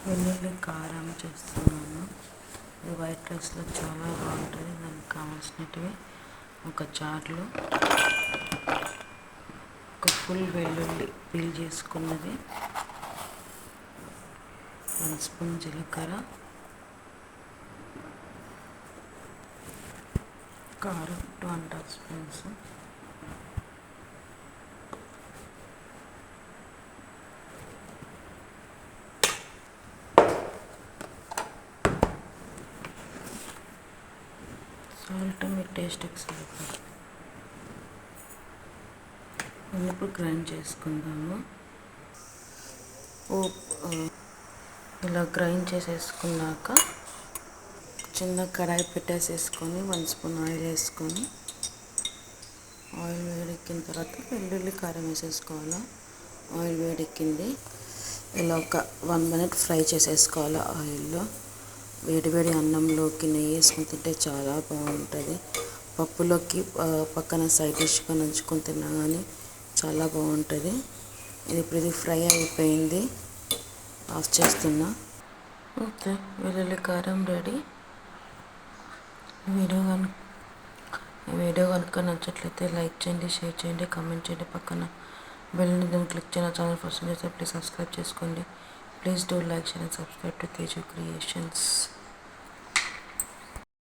వెల్లుల్లి కారం చేస్తున్నాను. ఇది వైట్ రైస్లో చాలా బాగుంటుంది. దానికి కావాల్సినవి ఒక జార్లో ఒక ఫుల్ వెల్లుల్లి పీల్ చేసుకున్నది, 1 స్పూన్ జీలకర్ర, కారం 2½ స్పూన్స్, సాల్ట్ మీ టేస్ట్కి సరిపడా. ఇప్పుడు గ్రైండ్ చేసుకుందాము. ఇలా గ్రైండ్ చేసేసుకున్నాక చిన్న కడాయి పెట్టేసేసుకొని 1 స్పూన్ ఆయిల్ వేసుకొని, ఆయిల్ వేడెక్కిన తర్వాత వెల్లుల్లి కారం వేసేసుకోవాలి. ఆయిల్ వేడెక్కింది. ఇలా ఒక 1 మినిట్ ఫ్రై చేసేసుకోవాలి ఆయిల్లో. వేడి అన్నంలోకి నెయ్యి వేసుకొని తింటే చాలా బాగుంటుంది. పప్పులోకి పక్కన సైడ్ డిష్గా నంచుకొని తిన్నా కానీ చాలా బాగుంటుంది. ఇది ఫ్రై అయిపోయింది, ఆఫ్ చేస్తున్నా. ఓకే, వెల్లుల్లి కారం రెడీ. వీడియో కనుక నచ్చట్లయితే లైక్ చేయండి, షేర్ చేయండి, కామెంట్ చేయండి. పక్కన బెల్ ఐకాన్ క్లిక్ చేయండి. ఛానల్ ఫస్ట్ చేస్తే ప్లీజ్ సబ్స్క్రైబ్ చేసుకోండి. Please do like, share and subscribe to Teju creations.